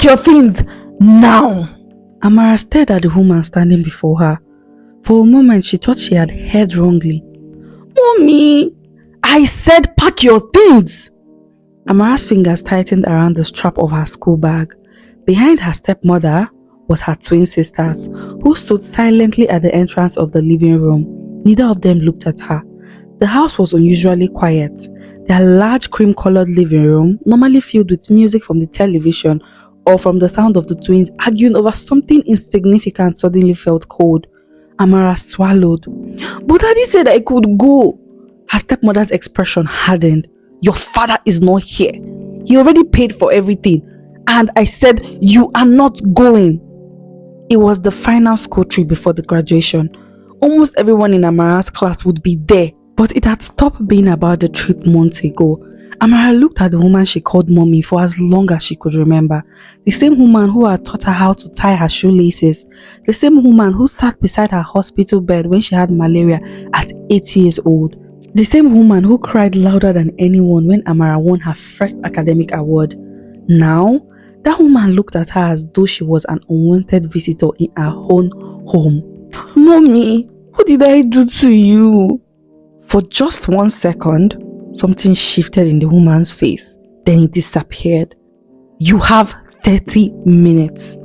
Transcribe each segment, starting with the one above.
Pack your things now! Amara stared at the woman standing before her. For a moment, she thought she had heard wrongly. Mommy, I said pack your things! Amara's fingers tightened around the strap of her school bag. Behind her stepmother was her twin sisters, who stood silently at the entrance of the living room. Neither of them looked at her. The house was unusually quiet. Their large cream-colored living room, normally filled with music from the television or from the sound of the twins arguing over something insignificant, suddenly felt cold. Amara swallowed. But Daddy said I could go. Her stepmother's expression hardened. Your father is not here. He already paid for everything. And I said you are not going. It was the final school trip before the graduation. Almost everyone in Amara's class would be there, but it had stopped being about the trip months ago. Amara looked at the woman she called mommy for as long as she could remember. The same woman who had taught her how to tie her shoelaces. The same woman who sat beside her hospital bed when she had malaria at 8 years old. The same woman who cried louder than anyone when Amara won her first academic award. Now, that woman looked at her as though she was an unwanted visitor in her own home. Mommy, what did I do to you? For just 1 second, something shifted in the woman's face. Then it disappeared. You have 30 minutes.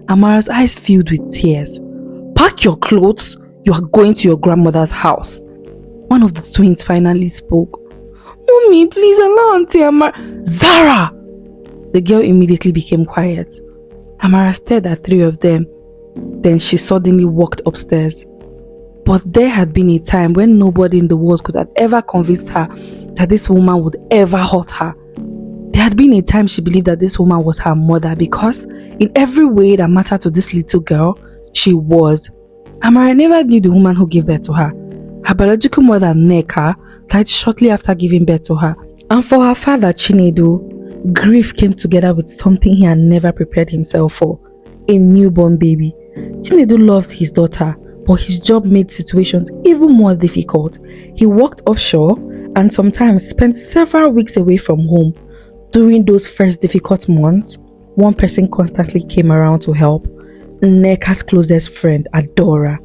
Amara's eyes filled with tears. Pack your clothes. You are going to your grandmother's house. One of the twins finally spoke. Mommy, please allow Auntie Amara. Zara! The girl immediately became quiet. Amara stared at 3 of them. Then she suddenly walked upstairs. But there had been a time when nobody in the world could have ever convinced her that this woman would ever hurt her. There had been a time she believed that this woman was her mother because in every way that mattered to this little girl, she was. Amara never knew the woman who gave birth to her. Her biological mother, Nneka, died shortly after giving birth to her. And for her father, Chinedu, grief came together with something he had never prepared himself for. A newborn baby. Chinedu loved his daughter, but his job made situations even more difficult. He worked offshore and sometimes spent several weeks away from home. During those first difficult months, one person constantly came around to help. Nneka's closest friend, Adaora.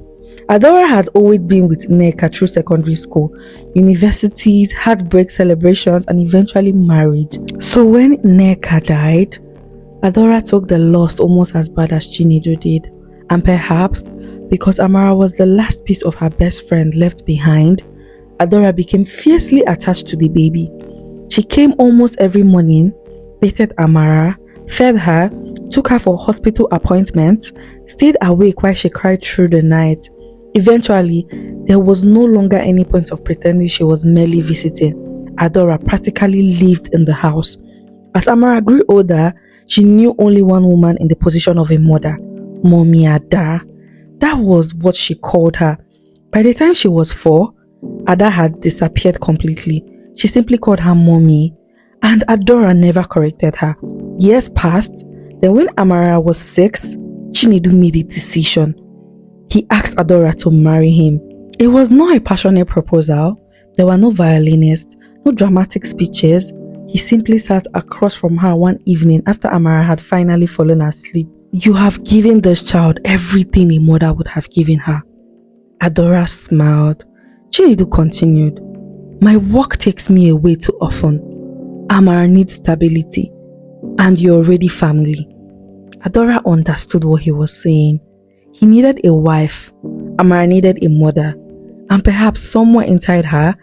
Adaora had always been with Nneka through secondary school, universities, heartbreak celebrations, and eventually marriage. So when Nneka died, Adaora took the loss almost as bad as Chinedu did. And perhaps because Amara was the last piece of her best friend left behind, Adaora became fiercely attached to the baby. She came almost every morning, bathed Amara, fed her, took her for hospital appointments, stayed awake while she cried through the night. Eventually, there was no longer any point of pretending she was merely visiting. Adaora practically lived in the house. As Amara grew older, she knew only one woman in the position of a mother, Mommy Ada. That was what she called her. By the time she was 4, Ada had disappeared completely. She simply called her Mommy, and Adaora never corrected her. Years passed. Then when Amara was 6, Chinedu made a decision. He asked Adaora to marry him. It was not a passionate proposal. There were no violinists, no dramatic speeches. He simply sat across from her one evening after Amara had finally fallen asleep. You have given this child everything a mother would have given her. Adaora smiled. Chinedu continued. My work takes me away too often. Amara needs stability. And you're already family. Adaora understood what he was saying. He needed a wife. Amara needed a mother. And perhaps somewhere inside her,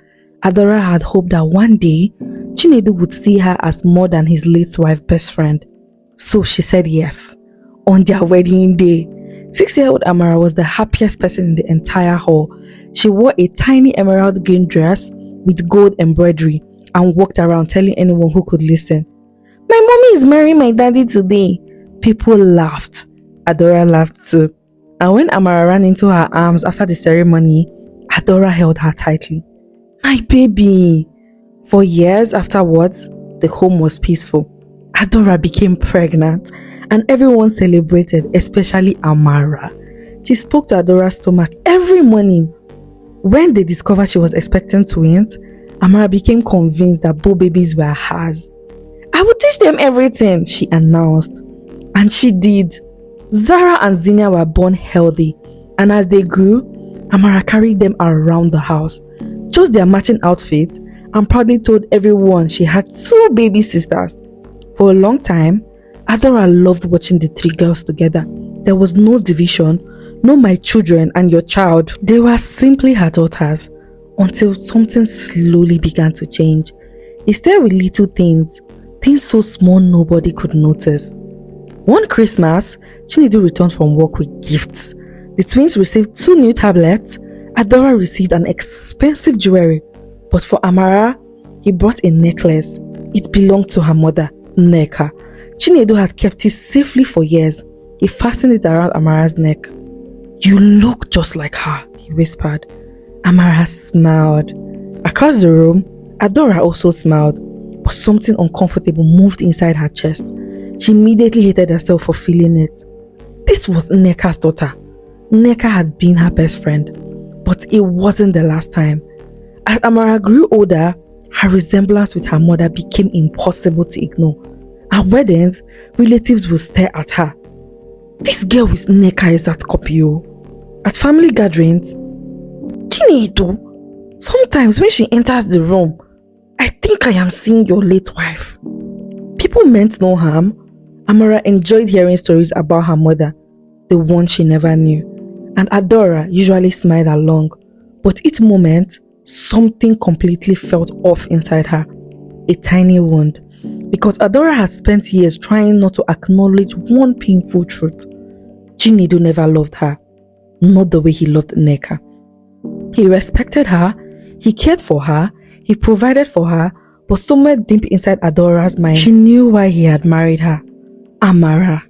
Adaora had hoped that one day, Chinedu would see her as more than his late wife's best friend. So she said yes. On their wedding day, 6-year-old Amara was the happiest person in the entire hall. She wore a tiny emerald green dress with gold embroidery and walked around telling anyone who could listen. My mommy is marrying my daddy today. People laughed. Adaora laughed too. And when Amara ran into her arms after the ceremony, Adaora held her tightly. My baby. For years afterwards, the home was peaceful. Adaora became pregnant and everyone celebrated, especially Amara. She spoke to Adora's stomach every morning. When they discovered she was expecting twins, Amara became convinced that both babies were hers. I will teach them everything, she announced. And she did. Zara and Zinnia were born healthy, and as they grew, Amara carried them around the house, chose their matching outfit, and proudly told everyone she had 2 baby sisters. For a long time, Adaora loved watching the 3 girls together. There was no division, no my children and your child. They were simply her daughters, until something slowly began to change. It started with little things so small nobody could notice. One Christmas, Chinedu returned from work with gifts. The twins received 2 new tablets. Adaora received an expensive jewelry. But for Amara, he brought a necklace. It belonged to her mother, Nneka. Chinedu had kept it safely for years. He fastened it around Amara's neck. "You look just like her," he whispered. Amara smiled. Across the room, Adaora also smiled, but something uncomfortable moved inside her chest. She immediately hated herself for feeling it. This was Nneka's daughter. Nneka had been her best friend, but it wasn't the last time. As Amara grew older, her resemblance with her mother became impossible to ignore. At weddings, relatives would stare at her. "This girl with Nneka is that copy." At family gatherings, "Chinedu, sometimes when she enters the room, I think I am seeing your late wife." People meant no harm. Amara enjoyed hearing stories about her mother, the one she never knew, and Adaora usually smiled along. But each moment, something completely felt off inside her. A tiny wound. Because Adaora had spent years trying not to acknowledge one painful truth. Chinedu never loved her. Not the way he loved Nneka. He respected her, he cared for her, he provided for her, but somewhere deep inside Adora's mind, she knew why he had married her. Amara.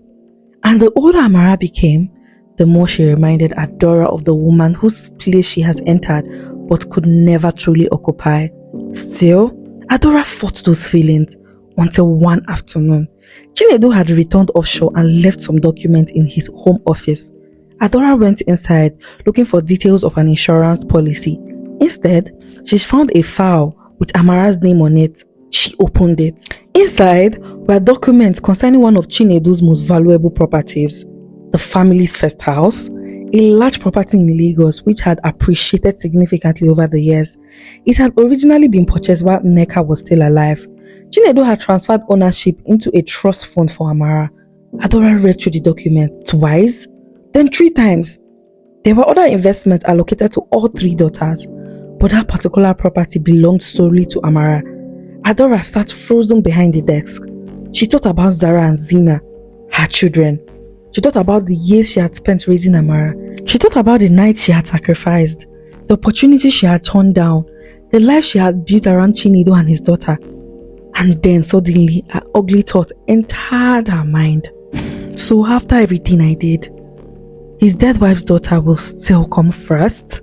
And the older Amara became, the more she reminded Adaora of the woman whose place she has entered but could never truly occupy. Still, Adaora fought those feelings until one afternoon. Chinedu had returned offshore and left some documents in his home office. Adaora went inside looking for details of an insurance policy. Instead, she found a file with Amara's name on it. She opened it. Inside were documents concerning one of Chinedu's most valuable properties, the family's first house, a large property in Lagos which had appreciated significantly over the years. It had originally been purchased while Nneka was still alive. Chinedu had transferred ownership into a trust fund for Amara. Adaora read through the document twice, then 3 times. There were other investments allocated to all 3 daughters, but that particular property belonged solely to Amara. Adaora sat frozen behind the desk. She thought about Zara and Zina, her children. She thought about the years she had spent raising Amara. She thought about the nights she had sacrificed, the opportunities she had turned down, the life she had built around Chinedu and his daughter. And then suddenly, an ugly thought entered her mind. So after everything I did, his dead wife's daughter will still come first?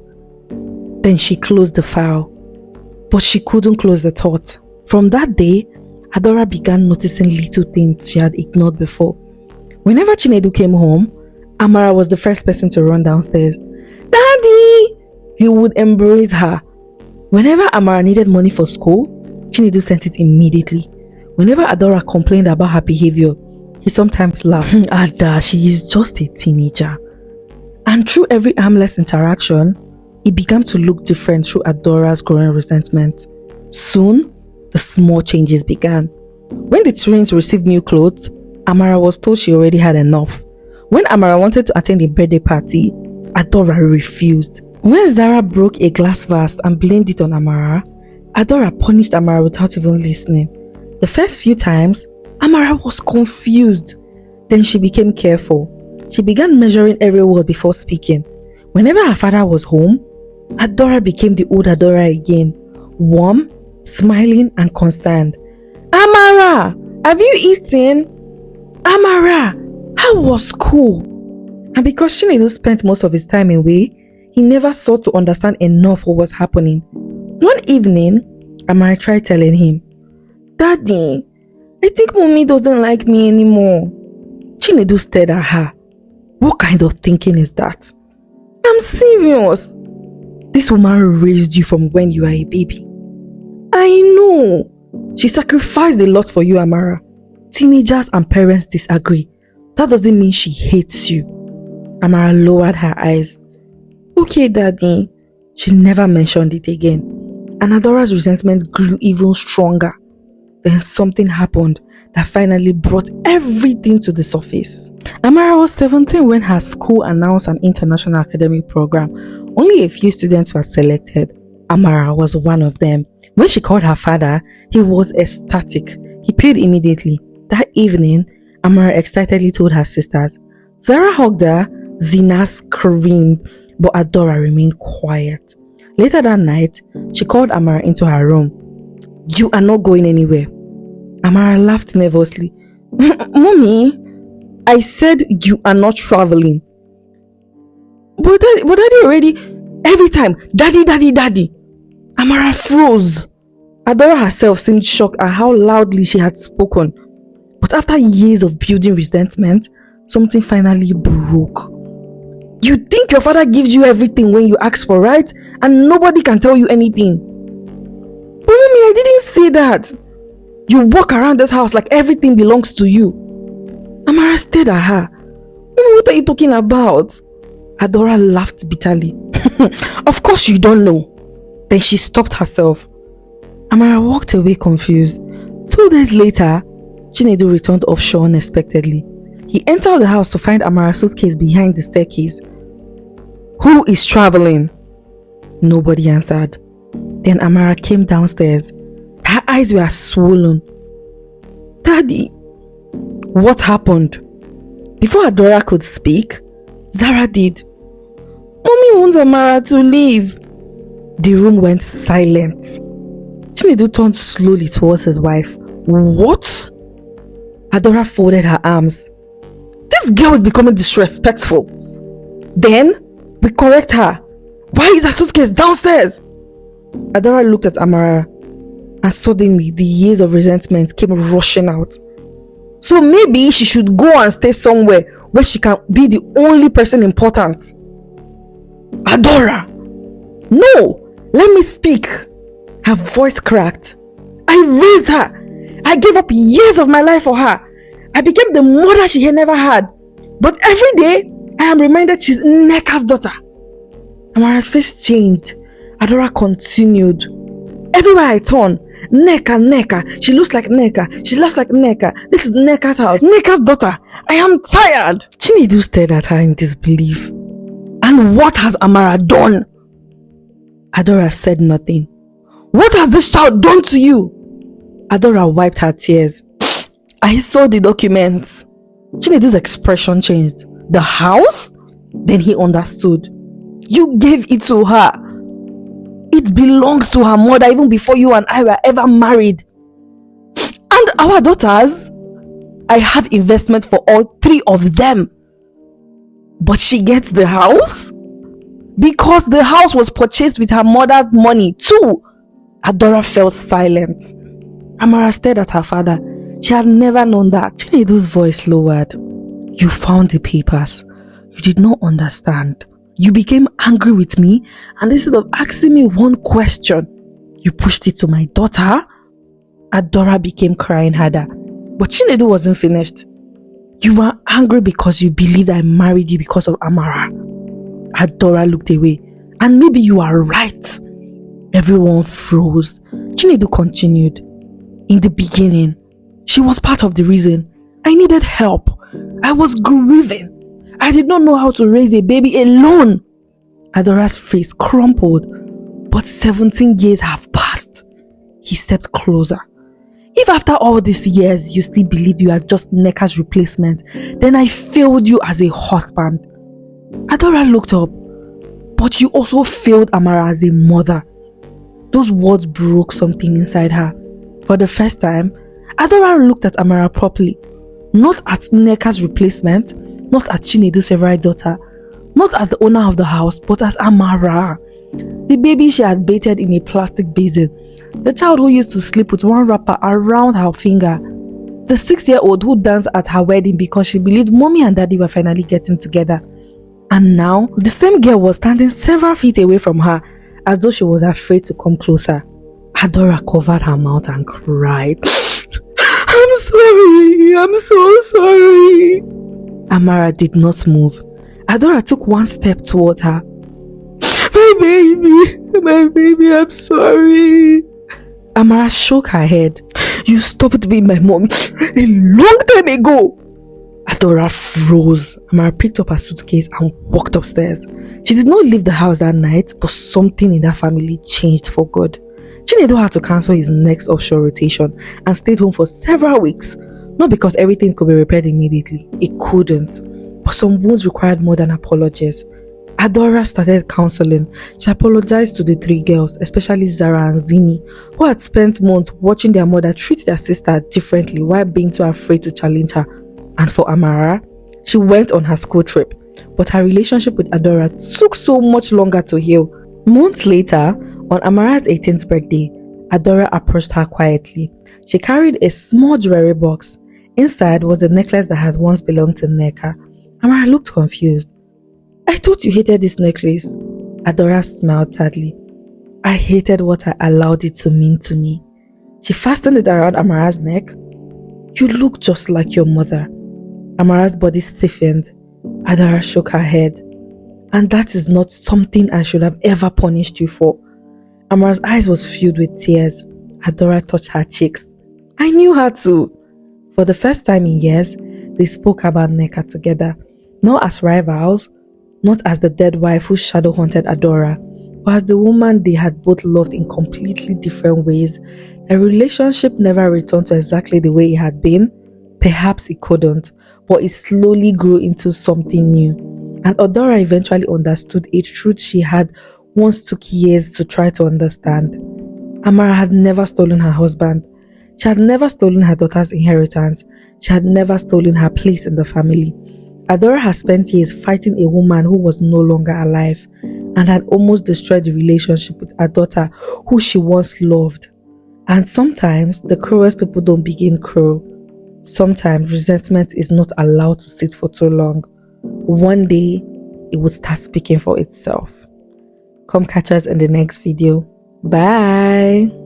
Then she closed the file. But she couldn't close the thought. From that day, Adaora began noticing little things she had ignored before. Whenever Chinedu came home, Amara was the first person to run downstairs. "Daddy!" He would embrace her. Whenever Amara needed money for school, Chinedu sent it immediately. Whenever Adaora complained about her behavior, he sometimes laughed. "Ada, she is just a teenager." And through every harmless interaction, it began to look different through Adora's growing resentment. Soon, the small changes began. When the twins received new clothes, Amara was told she already had enough. When Amara wanted to attend a birthday party, Adaora refused. When Zara broke a glass vase and blamed it on Amara, Adaora punished Amara without even listening. The first few times, Amara was confused. Then she became careful. She began measuring every word before speaking. Whenever her father was home, Adaora became the old Adaora again, warm, smiling and concerned. "Amara, have you eaten? Amara, how was school?" And because Chinedu spent most of his time away, he never sought to understand enough what was happening. One evening, Amara tried telling him, "Daddy, I think Mommy doesn't like me anymore." Chinedu stared at her. "What kind of thinking is that?" "I'm serious. This woman raised you from when you were a baby." "I know. She sacrificed a lot for you, Amara. Teenagers and parents disagree. That doesn't mean she hates you. Amara lowered her eyes. Okay, Daddy. She never mentioned it again. And Adora's resentment grew even stronger. Then something happened that finally brought everything to the surface. Amara was 17 when her school announced an international academic program. Only a few students were selected. Amara was one of them. When she called her father, he was ecstatic. He paid immediately. That evening, Amara excitedly told her sisters. Zara hugged her, Zina screamed, but Adaora remained quiet. Later that night, she called Amara into her room. You are not going anywhere. Amara laughed nervously. Mommy, I said you are not traveling. But daddy already, every time, daddy. Amara froze. Adaora herself seemed shocked at how loudly she had spoken. But after years of building resentment, something finally broke. You think your father gives you everything when you ask for, right? And nobody can tell you anything. But mommy, I didn't say that. You walk around this house like everything belongs to you. Amara stared at her. Mommy, what are you talking about? Adaora laughed bitterly. Of course you don't know. Then she stopped herself. Amara walked away confused. 2 days later, Chinedu returned offshore unexpectedly. He entered the house to find Amara's suitcase behind the staircase. Who is traveling? Nobody answered. Then Amara came downstairs. Her eyes were swollen. Daddy, what happened? Before Adaora could speak, Zara did. Mommy wants Amara to leave. The room went silent. Chinedu turned slowly towards his wife. What? Adaora folded her arms. This girl is becoming disrespectful. Then we correct her. Why is her suitcase downstairs? Adaora looked at Amara, and suddenly the years of resentment came rushing out. So maybe she should go and stay somewhere where she can be the only person important. Adaora! No! Let me speak! Her voice cracked. I raised her! I gave up years of my life for her. I became the mother she had never had. But every day, I am reminded she's Nneka's daughter. Amara's face changed. Adaora continued. Everywhere I turn, Nneka. She looks like Nneka. She laughs like Nneka. This is Nneka's house. Nneka's daughter. I am tired. Chinedu stared at her in disbelief. And what has Amara done? Adaora said nothing. What has this child done to you? Adaora wiped her tears. I saw the documents. Chinedu's expression changed. The house? Then he understood. You gave it to her. It belongs to her mother even before you and I were ever married. And our daughters? I have investment for all 3 of them. But she gets the house? Because the house was purchased with her mother's money too. Adaora fell silent. Amara stared at her father. She had never known that. Chinedu's voice lowered. You found the papers. You did not understand. You became angry with me, and instead of asking me one question, you pushed it to my daughter. Adaora became crying harder. But Chinedu wasn't finished. You were angry because you believed I married you because of Amara. Adaora looked away. And maybe you are right. Everyone froze. Chinedu continued. In the beginning, she was part of the reason. I needed help. I was grieving. I did not know how to raise a baby alone. Adora's face crumpled. But 17 years have passed. He stepped closer. If after all these years you still believed you are just Nneka's replacement, then I failed you as a husband. Adaora looked up. But you also failed Amara as a mother. Those words broke something inside her. For the first time, Adaora looked at Amara properly. Not at Nneka's replacement, not as Chinedu's favorite daughter, not as the owner of the house, but as Amara. The baby she had bathed in a plastic basin. The child who used to sleep with one wrapper around her finger. The 6-year-old who danced at her wedding because she believed mommy and daddy were finally getting together. And now, the same girl was standing several feet away from her, as though she was afraid to come closer. Adaora covered her mouth and cried. I'm sorry. I'm so sorry. Amara did not move. Adaora took one step toward her. My baby, I'm sorry. Amara shook her head. You stopped being my mom a long time ago. Adaora froze. Amara picked up her suitcase and walked upstairs. She did not leave the house that night, but something in that family changed for good. Chinedu had to cancel his next offshore rotation and stayed home for several weeks. Not because everything could be repaired immediately. It couldn't. But some wounds required more than apologies. Adaora started counseling. She apologized to the three girls, especially Zara and Zini, who had spent months watching their mother treat their sister differently while being too afraid to challenge her. And for Amara, she went on her school trip, but her relationship with Adaora took so much longer to heal. Months later, on Amara's 18th birthday, Adaora approached her quietly. She carried a small jewelry box. Inside was a necklace that had once belonged to Nneka. Amara looked confused. I thought you hated this necklace. Adaora smiled sadly. I hated what I allowed it to mean to me. She fastened it around Amara's neck. You look just like your mother. Amara's body stiffened. Adaora shook her head. And that is not something I should have ever punished you for. Amara's eyes was filled with tears. Adaora touched her cheeks. I knew her too. For the first time in years, they spoke about Nneka together. Not as rivals, not as the dead wife whose shadow haunted Adaora, but as the woman they had both loved in completely different ways. Their relationship never returned to exactly the way it had been. Perhaps it couldn't, but it slowly grew into something new. And Adaora eventually understood a truth she had once took years to try to understand. Amara had never stolen her husband. She had never stolen her daughter's inheritance. She had never stolen her place in the family. Adaora had spent years fighting a woman who was no longer alive and had almost destroyed the relationship with her daughter who she once loved. And sometimes the cruelest people don't begin cruel. Sometimes resentment is not allowed to sit for too long. One day, it would start speaking for itself. Come catch us in the next video. Bye!